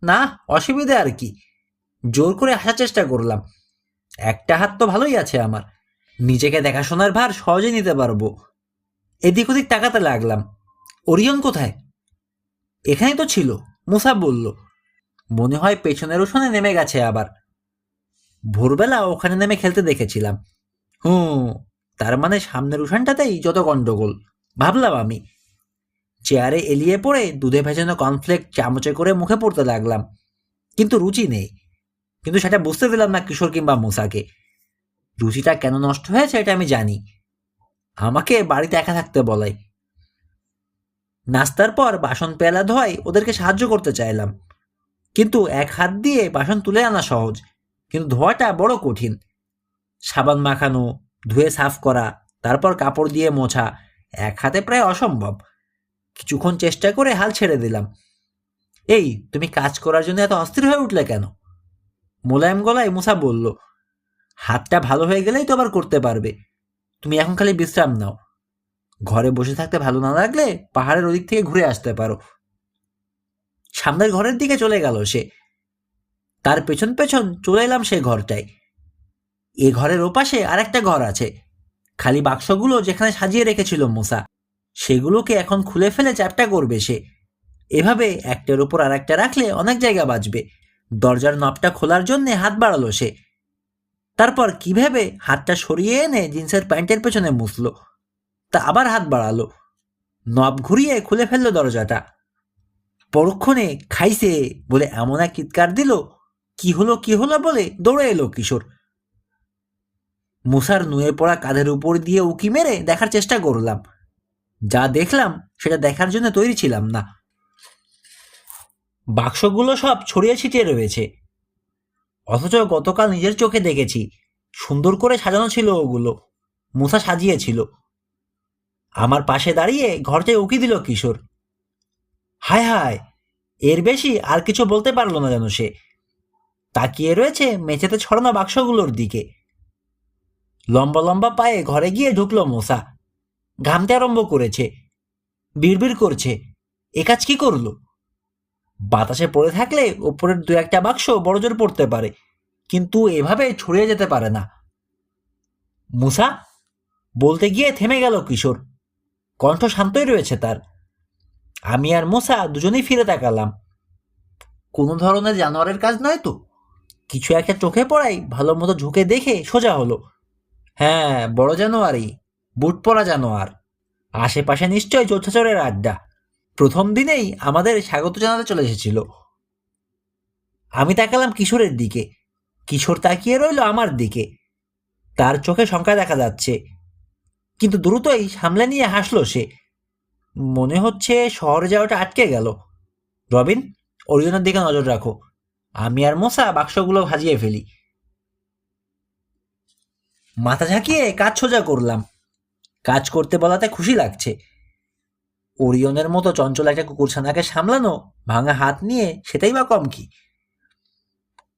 না অসুবিধা আর কি। জোর করে হাসার চেষ্টা করলাম। একটা হাত তো ভালোই আছে আমার, নিজেকে দেখাশোনার ভার সহজে নিতে পারবো। এদিক ওদিক তাকাতে লাগলাম। ওরিয়ন কোথায়? এখানেই তো ছিল, মুসা বলল। মনে হয় পেছনের উঠোনে নেমে গেছে আবার। ভোরবেলা ওখানে নেমে খেলতে দেখেছিলাম। তার মানে সামনের উঠানটাতেই যত গন্ডগোল, ভাবলাম আমি। চেয়ারে এলিয়ে পড়ে দুধে ভেজানো কর্নফ্লেক্স চামচে করে মুখে পড়তে লাগলাম। কিন্তু রুচি নেই। কিন্তু সেটা বুঝতে দিলাম না কিশোর কিংবা মুসাকে। রুচিটা কেন নষ্ট হয়েছে এটা আমি জানি। আমাকে বাড়িতে একা থাকতে বলাই। নাস্তার পর বাসন পেয়ালা ধোয়াই ওদেরকে সাহায্য করতে চাইলাম। কিন্তু এক হাত দিয়ে বাসন তুলে আনা সহজ, কিন্তু ধোয়াটা বড় কঠিন। সাবান মাখানো, ধুয়ে সাফ করা, তারপর কাপড় দিয়ে মোছা, এক হাতে প্রায় অসম্ভব। কিছুক্ষণ চেষ্টা করে হাল ছেড়ে দিলাম। এই, তুমি কাজ করার জন্য এত অস্থির হয়ে উঠলে কেন? মোলায়েম গলায় মুসা বলল, হাতটা ভালো হয়ে গেলেই তো আবার করতে পারবে। তুমি এখন খালি বিশ্রাম নাও। ঘরে বসে থাকতে ভালো না লাগলে পাহাড়ের ওদিক থেকে ঘুরে আসতে পারো। সামনের ঘরের দিকে চলে গেল সে। তার পেছন পেছন চলে এলাম সে ঘরটায়। এ ঘরের ওপাশে আর একটা ঘর আছে। খালি বাক্সগুলো যেখানে সাজিয়ে রেখেছিল মুসা, সেগুলোকে এখন খুলে ফেলে চ্যাপটা করবে সে। এভাবে একটার উপর আর একটা রাখলে অনেক জায়গা বাঁচবে। দরজার নবটা খোলার জন্য হাত বাড়ালো সে। তারপর কিভাবে হাতটা সরিয়ে এনে জিন্সের প্যান্টের পেছনে মুছল। তা আবার হাত বাড়ালো, নব ঘুরিয়ে খুলে ফেললো দরজাটা। পরক্ষণে খাইছে বলে এমন এক চিৎকার দিল, কি হলো বলে দৌড়ে এলো কিশোর। মুসার নুয়ে পড়া কাঁধের উপর দিয়ে উকি মেরে দেখার চেষ্টা করলাম। যা দেখলাম সেটা দেখার জন্য তৈরি ছিলাম না। বাক্সগুলো সব ছড়িয়ে ছিটিয়ে রয়েছে, অথচ গতকাল নিজের চোখে দেখেছি সুন্দর করে সাজানো ছিল ওগুলো। মুসা সাজিয়েছিল। আমার পাশে দাঁড়িয়ে ঘরটায় উকি দিল কিশোর। হায় হায়, এর বেশি আর কিছু বলতে পারলো না যেন সে। তাকিয়ে রয়েছে মেঝেতে ছড়ানো বাক্সগুলোর দিকে। লম্বা লম্বা পায়ে ঘরে গিয়ে ঢুকলো মোসা। ঘামতে আরম্ভ করেছে, বিড়বিড় করছে। এ কাজ কি করলো? বাতাসে পড়ে থাকলে ওপরের দু একটা বাক্স বড়জোর পড়তে পারে, কিন্তু এভাবে ছড়িয়ে যেতে পারে না। মুসা বলতে গিয়ে থেমে গেল কিশোর। কণ্ঠ শান্তই রয়েছে তার। আমি আর মুসা দুজনেই ফিরে তাকালাম। কোনো ধরনের জানোয়ারের কাজ নয় তো? কিছু একটা চোখে পড়াই ভালো মতো ঝুঁকে দেখে সোজা হলো। হ্যাঁ, বড় জানোয়ারই, বুট পরা জানোয়ার। আশেপাশে নিশ্চয় চোরছাচরের আড্ডা। প্রথম দিনেই আমাদের স্বাগত জানাতে চলে এসেছিল। আমি তাকালাম কিশোরের দিকে, কিশোর তাকিয়ে রইল আমার দিকে। তার চোখে শঙ্কা দেখা যাচ্ছে, কিন্তু দ্রুতই সামলে নিয়ে হাসলো সে। মনে হচ্ছে শহরে যাওয়াটা আটকে গেল। রবিন, ওরিয়নের দিকে নজর রাখো। আমি আর মোসা বাক্সগুলো সাজিয়ে ফেলি। মাথা ঝাঁকিয়ে কাজ সোজা করলাম। কাজ করতে বলাতে খুশি লাগছে। ওরিয়নের মতো চঞ্চল একটা কুকুরছানাকে সামলানো ভাঙা হাত নিয়ে সেটাই বা কম কি।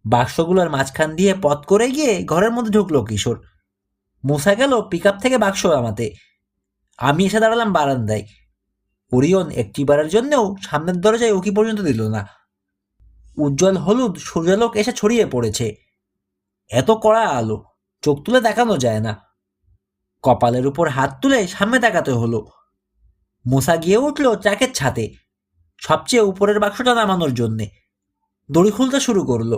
বাক্সগুলোর মাঝখান দিয়ে পথ করে গিয়ে ঘরের মধ্যে ঢুকলো কিশোর। মুসা গেল পিক আপ থেকে বাক্স নামাতে। আমি এসে দাঁড়ালাম বারান্দায়। ওরিয়ন একটিবারের জন্যও সামনের দরজায় উকি পর্যন্ত দিল না। উজ্জ্বল হলুদ সূর্যালোক এসে ছড়িয়ে পড়েছে। এত কড়া আলো, চোখ তুলে দেখানো যায় না। কপালের উপর হাত তুলে সামনে তাকাতে হলো। মুসা গিয়ে উঠল ট্রাকের ছাদে, সবচেয়ে উপরের বাক্সটা নামানোর জন্যে। দড়ি খুলতে শুরু করলো।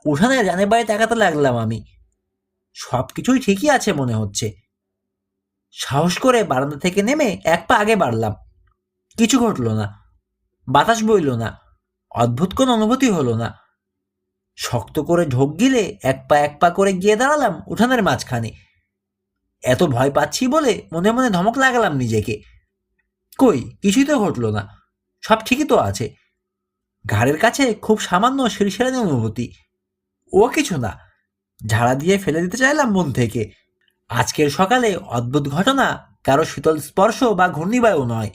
উঠানে জানে বাইরে তাকাতে লাগলাম আমি। সবকিছুই ঠিকই আছে মনে হচ্ছে। সাহস করে বারান্দা থেকে নেমে এক পা আগে বাড়লাম। কিছু ঘটল না, বাতাস বইল না, অদ্ভুত কোন অনুভূতি হলো না। শক্ত করে ঢোক গিলে এক পা করে গিয়ে দাঁড়ালাম উঠানের মাঝখানে। এত ভয় পাচ্ছি বলে মনে মনে ধমক লাগালাম নিজেকে। কই, কিছুই তো ঘটল না, সব ঠিকই তো আছে। ঘাড়ের কাছে খুব সামান্য শিরশিরানি অনুভূতি, ও কিছু না। ঝাড়া দিয়ে ফেলে দিতে চাইলাম মন থেকে। আজকের সকালে অদ্ভুত ঘটনা কারো শীতল স্পর্শ বা ঘূর্ণিবায়ু নয়।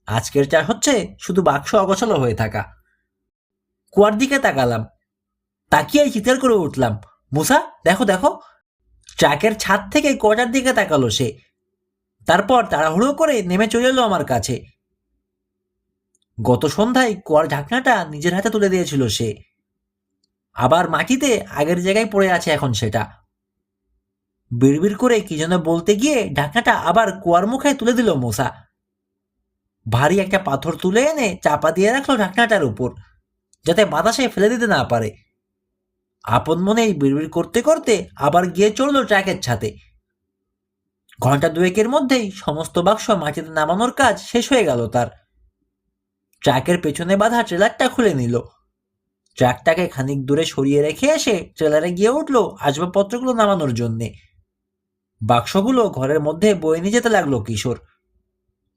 আজকের চা হচ্ছে শুধু বাক্স অগোছালো হয়ে থাকা। কুয়ার দিকে তাকালাম, তাকিয়ে চিৎকার করে উঠলাম, মুসা দেখো দেখো। ট্রাকের ছাদ থেকে কুয়াটার দিকে তাকালো সে। তারপর তাড়াহুড়ো করে নেমে চলে এলো আমার কাছে। গত সন্ধ্যায় কুয়ার ঢাকনাটা নিজের হাতে তুলে দিয়েছিল সে। আবার মাটিতে আগের জায়গায় পড়ে আছে এখন সেটা। বিড়বিড় করে কি যেন বলতে গিয়ে ঢাকনাটা আবার কুয়ার মুখে তুলে দিল মুসা। ভারী একটা পাথর তুলে এনে চাপা দিয়ে রাখলো ঢাকনাটার উপর, যাতে বাতাসে ফেলে দিতে না পারে। আপন মনেই বিড়বিড় করতে করতে আবার গিয়ে চলল ট্রাকের ছাদে। ঘন্টা দুয়েকের মধ্যেই সমস্ত বাক্স মাটিতে নামানোর কাজ শেষ হয়ে গেল তার। ট্রাকের পেছনে বাঁধা ট্রেলারটা খুলে নিল। ট্রাকটাকে খানিক দূরে সরিয়ে রেখে এসে ট্রেলারে গিয়ে উঠল আসবাবপত্রগুলো নামানোর জন্যে। বাক্সগুলো ঘরের মধ্যে বয়ে নিয়ে যেতে লাগলো কিশোর।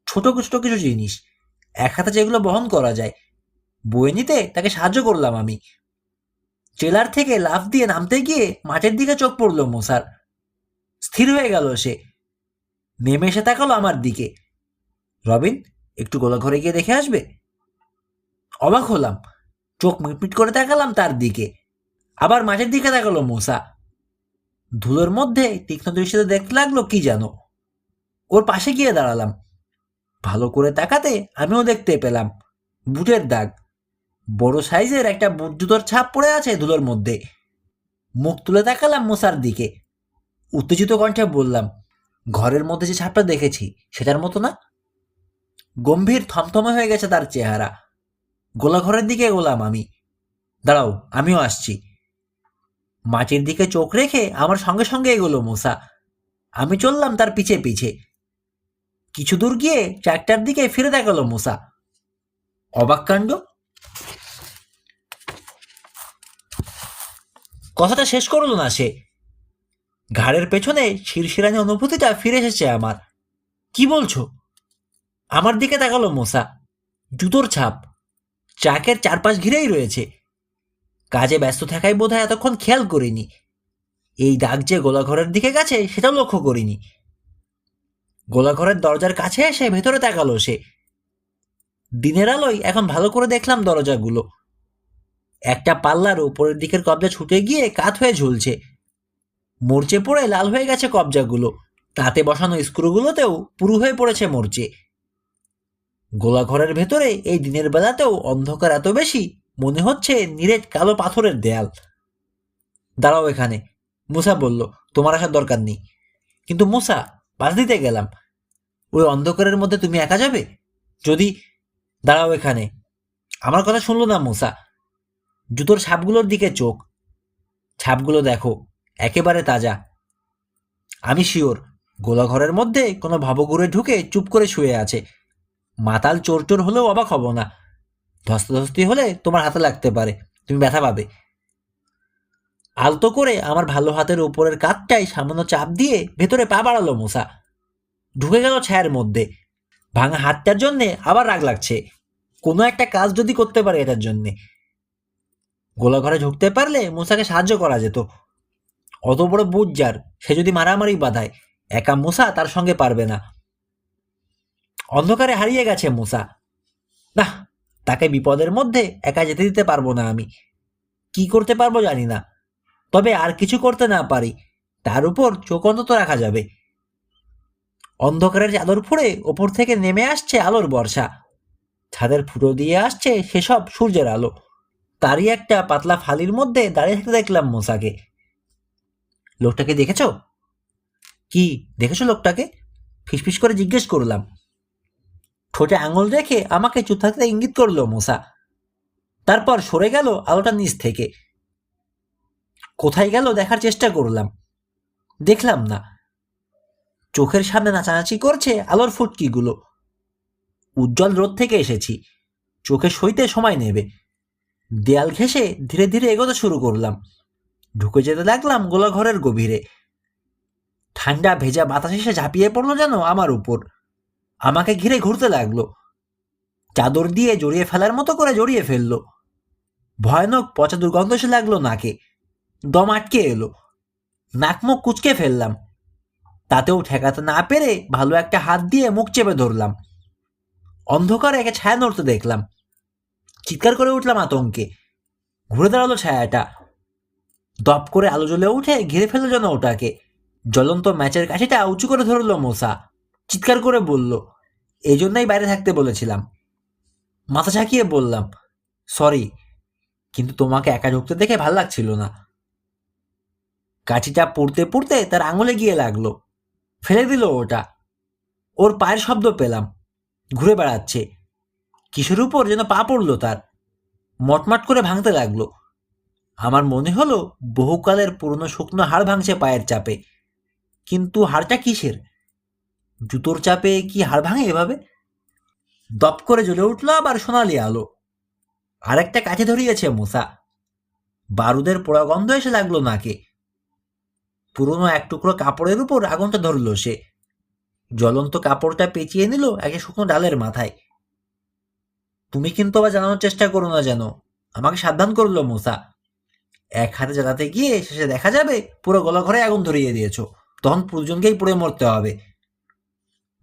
ছোট ছোট কিছু জিনিস, এক হাতে যেগুলো বহন করা যায়, বয়ে নিতে তাকে সাহায্য করলাম আমি। ট্রেলার থেকে লাফ দিয়ে নামতে গিয়ে মাঠের দিকে চোখ পড়ল মোসার। স্থির হয়ে গেল সে, নেমে এসে তাকালো আমার দিকে। রবিন, একটু গোলাঘরে গিয়ে দেখে আসবে? অবাক হলাম, চোখ মিটমিট করে তাকালাম তার দিকে। আবার মাঠের দিকে তাকালো মোসা। ধুলোর মধ্যে তীক্ষ্ণ দৃষ্টিতে দেখতে লাগলো কি যেন। ওর পাশে গিয়ে দাঁড়ালাম। ভালো করে তাকাতে আমিও দেখতে পেলাম বুটের দাগ। বড় সাইজের একটা বুট জুতোর ছাপ পড়ে আছে ধুলোর মধ্যে। মুখ তুলে তাকালাম মোসার দিকে। উত্তেজিত কণ্ঠে বললাম, ঘরের মধ্যে যে ছাপটা দেখেছি সেটার মতো না? গম্ভীর থমথমে হয়ে গেছে তার চেহারা। গোলাঘরের দিকে এগোলাম আমি। দাঁড়াও, আমিও আসছি। মাটির দিকে চোখ রেখে আমার সঙ্গে সঙ্গে এগোলো মোসা। আমি চললাম তার পিছে পিছে। কিছু দূর গিয়ে ট্র্যাক্টর দিকে ফিরে দেখালো মোসা। অবাক কাণ্ড। কথাটা শেষ করলো না সে। ঘাড়ের পেছনে শিরশিরানি অনুভূতিটা ফিরে এসেছে আমার। কি বলছো? আমার দিকে তাকালো মোসা। জুতোর ছাপ ট্রাকের চারপাশ ঘিরেই রয়েছে। কাজে ব্যস্ত থাকায় বোধহয় এতক্ষণ খেয়াল করিনি। এই দাগ যে গোলাঘরের দিকে গেছে সেটাও লক্ষ্য করিনি। গোলাঘরের দরজার কাছে এসে ভেতরে তাকালো সে। দিনের আলোয় এখন ভালো করে দেখলাম দরজাগুলো। একটা পাল্লার উপরের দিকের কবজা ছুটে গিয়ে কাত হয়ে ঝুলছে। মরচে পড়ে লাল হয়ে গেছে কবজাগুলো। তাতে বসানো স্ক্রুগুলোতেও পুরু হয়ে পড়েছে মরচে। গোলাঘরের ভেতরে এই দিনের বেলাতেও অন্ধকার এত বেশি, মনে হচ্ছে নিরেট কালো পাথরের দেয়াল। দাঁড়াও এখানে, মুসা বলল, তোমার আসার দরকার নেই। কিন্তু মুসা, পাশ দিতে গেলাম। ওই অন্ধকারের মধ্যে তুমি একা যাবে? যদি দাঁড়াও এখানে। আমার কথা শুনলো না মুসা। জুতোর ছাপগুলোর দিকে চোখ। ছাপগুলো দেখো, একেবারে তাজা। আমি শিওর গোলাঘরের মধ্যে কোনো ভবঘুরে ঢুকে চুপ করে শুয়ে আছে। মাতাল চোর চোর হলেও অবাক হব না। ধস্তাধস্তি হলে তোমার হাতে লাগতে পারে, তুমি ব্যথা পাবে। আলতো করে আমার ভালো হাতের উপরের কাতটাই সামান্য চাপ দিয়ে ভেতরে পা বাড়ালো মুসা। ঢুকে গেল ছায়ের মধ্যে। ভাঙা হাতটার জন্যে আবার রাগ লাগছে। কোনো একটা কাজ যদি করতে পারে এটার জন্যে। গোলাঘরে ঢুকতে পারলে মুসাকে সাহায্য করা যেত। অত বড় বুঝ যার, সে যদি মারামারি বাঁধায়, একা মুসা তার সঙ্গে পারবে না। অন্ধকারে হারিয়ে গেছে মুসা। না, তাকে বিপদের মধ্যে একা যেতে দিতে পারবো না আমি। কি করতে পারবো জানি না, তবে আর কিছু করতে না পারি তার উপর চোখ অন্তত রাখা যাবে। অন্ধকারের চাদর ফুঁড়ে ওপর থেকে নেমে আসছে আলোর বর্ষা। ছাদের ফুটো দিয়ে আসছে সেসব সূর্যের আলো। তারই একটা পাতলা ফালির মধ্যে দাঁড়িয়ে থাকতে দেখলাম মুসাকে। লোকটাকে দেখেছো? কি দেখেছো লোকটাকে? ফিসফিস করে জিজ্ঞেস করলাম। ঠোঁটে আঙুল রেখে আমাকে চুপ থাকতে ইঙ্গিত করলো মুসা। তারপর সরে গেল আলোটা নিচ থেকে। কোথায় গেল দেখার চেষ্টা করলাম, দেখলাম না। চোখের সামনে নাচানাচি করছে আলোর ফুটকিগুলো। উজ্জ্বল রোদ থেকে এসেছি, চোখে সইতে সময় নেবে। দেয়াল ঘেঁষে ধীরে ধীরে এগোতে শুরু করলাম। ঢুকে যেতে লাগলাম গোলাঘরের গভীরে। ঠান্ডা ভেজা বাতাস এসে ঝাঁপিয়ে পড়লো যেন আমার উপর। আমাকে ঘিরে ঘুরতে লাগলো, চাদর দিয়ে জড়িয়ে ফেলার মতো করে জড়িয়ে ফেললো। ভয়ানক পচা দুর্গন্ধ এসে লাগলো নাকে। দম আটকে এলো, নাক মুখ কুচকে ফেললাম। তাতেও ঠেকাতে না পেরে ভালো একটা হাত দিয়ে মুখ চেপে ধরলাম। অন্ধকারে একে ছায়া নড়তে দেখলাম। চিৎকার করে উঠলাম আতঙ্কে। ঘুরে দাঁড়ালো ছায়াটা। দপ করে আলো জ্বলে উঠে ঘিরে ফেললো যেন ওটাকে। জ্বলন্ত ম্যাচের কাঠিটা উঁচু করে ধরলো মোসা। চিৎকার করে বলল, এই জন্যই বাইরে থাকতে বলেছিলাম। মাথা ঝাঁকিয়ে বললাম, সরি, কিন্তু তোমাকে একা ঢুকতে দেখে ভাল লাগছিল না। কাঠিটা পড়তে পড়তে তার আঙুলে গিয়ে লাগলো। ফেলে দিল ওটা। ওর পায়ের শব্দ পেলাম। ঘুরে বেড়াচ্ছে। কিসের উপর যেন পা পড়লো তার। মটমট করে ভাঙতে লাগলো। আমার মনে হলো বহুকালের পুরনো শুকনো হাড় ভাঙছে পায়ের চাপে। কিন্তু হাড়টা কিসের? জুতোর চাপে কি হাড় ভাঙে এভাবে? দপ করে জ্বলে উঠলো আবার সোনালি আলো। আরেকটা কাছে ধরিয়েছে মুসা। বারুদের পোড়া গন্ধ এসে লাগলো নাকে। পুরনো এক টুকরো কাপড়ের উপর আগুনটা ধরলো সে। জ্বলন্ত কাপড়টা পেঁচিয়ে নিল একটা শুকনো ডালের মাথায়। তুমি কিন্তু আবার জানানোর চেষ্টা করো না যেন, আমাকে সাবধান করলো মুসা। এক হাতে জ্বালাতে গিয়ে শেষে দেখা যাবে পুরো গলা ঘরে আগুন ধরিয়ে দিয়েছো, তখন পুরোজনকেই পুড়ে মরতে হবে।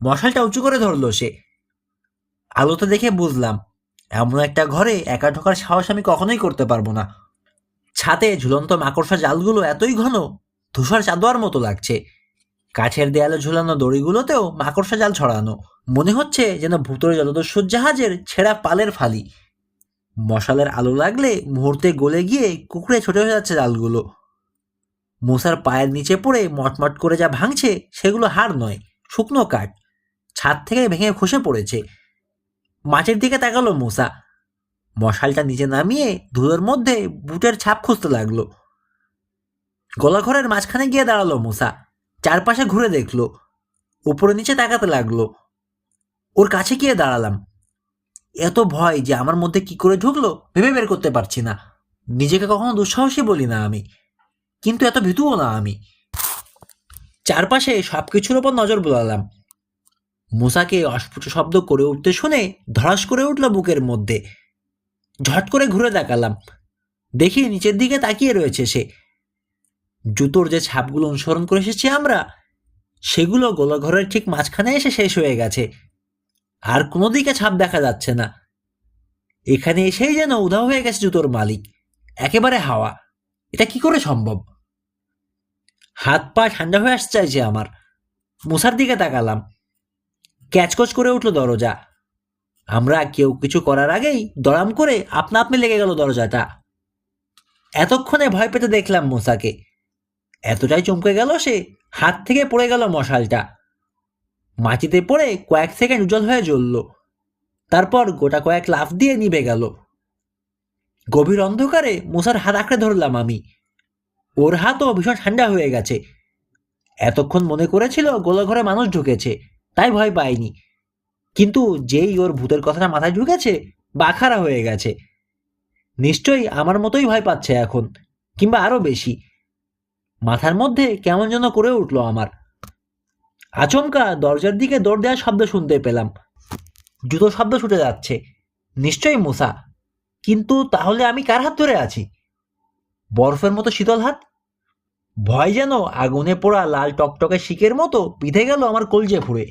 মশালটা উঁচু করে ধরলো সে। আলোতে দেখে বুঝলাম এমন একটা ঘরে একা ঢোকার সাহস আমি কখনোই করতে পারবো না। ছাদে ঝুলন্ত মাকড়সা জালগুলো এতই ঘন, ধূসর চাঁদোয়ার মতো লাগছে। কাঠের দেয়ালে ঝুলানো দড়িগুলোতেও মাকড়সা জাল ছড়ানো। মনে হচ্ছে যেন ভূতরে জলদস্যুর জাহাজের ছেঁড়া পালের ফালি। মশালের আলো লাগলে মুহূর্তে গলে গিয়ে কুকড়ে ছোটে হয়ে যাচ্ছে জালগুলো। মুসার পায়ের নিচে পড়ে মটমট করে যা ভাঙছে সেগুলো হাড় নয়, শুকনো কাঠ। ছাদ থেকে ভেঙে খসে পড়েছে। মাটির দিকে তাকালো মুসা। মশালটা নিচে নামিয়ে ধুলোর মধ্যে বুটের ছাপ খুঁজতে লাগলো। গলাঘরের মাঝখানে গিয়ে দাঁড়ালো মুসা। চারপাশে ঘুরে দেখলো। উপরে নিচে তাকাতে লাগলো। ওর কাছে গিয়ে দাঁড়ালাম। এত ভয় যে আমার মধ্যে কি করে ঢুকলো ভেবে বের করতে পারছি না। নিজেকে কখনো দুঃসাহসী বলি না আমি, কিন্তু এত ভীতুও না আমি। চারপাশে সবকিছুর ওপর নজর বোলালাম। মুসাকে অস্ফুট শব্দ করে উঠতে শুনে ধড়াস করে উঠল বুকের মধ্যে। ঝট করে ঘুরে তাকালাম। দেখি নিচের দিকে তাকিয়ে রয়েছে সে। জুতোর যে ছাপগুলো অনুসরণ করে এসেছি আমরা, সেগুলো গোলাঘরের ঠিক মাঝখানে এসে শেষ হয়ে গেছে। আর কোনো দিকে ছাপ দেখা যাচ্ছে না। এখানে এসেই যেন উধাও হয়ে গেছে জুতোর মালিক। একেবারে হাওয়া। এটা কি করে সম্ভব? হাত পা ঠান্ডা হয়ে আসতে চাইছে আমার। মুসার দিকে তাকালাম। ক্যাচকচ করে উঠল দরজা। আমরা কেউ কিছু করার আগেই দড়াম করে আপনা আপনি লেগে গেল দরজাটা। এতক্ষণে ভয় পেতে দেখলাম মুসাকে। এতটাই চমকে গেল সে, হাত থেকে পড়ে গেল মশালটা। মাটিতে পড়ে কয়েক সেকেন্ড উজ্জ্বল হয়ে জ্বলল। তারপর গোটা কয়েক লাফ দিয়ে নিভে গেল। গভীর অন্ধকারে মুসার হাত আঁকড়ে ধরলাম আমি। ওর হাতও ভীষণ ঠান্ডা হয়ে গেছে। এতক্ষণ মনে করেছিল গোলাঘরে মানুষ ঢুকেছে, তাই ভয় পায়নি। কিন্তু যেই ওর ভূতের কথাটা মাথায় ঢুকেছে, বাখারা হয়ে গেছে। নিশ্চয়ই আমার মতোই ভয় পাচ্ছে এখন, কিংবা আরো বেশি। মাথার মধ্যে কেমন যেন করে উঠল আমার। আচমকা দরজার দিকে দৌড় দেওয়ার শব্দ শুনতে পেলাম। জুতো শব্দ ছুটে যাচ্ছে। নিশ্চয়ই মুসা, কিন্তু তাহলে আমি কার হাত ধরে আছি? বরফের মতো শীতল হাত। ভয় যেন আগুনে পোড়া লাল টকটকে শিকের মতো বিঁধে গেল আমার কলজে পুড়ে।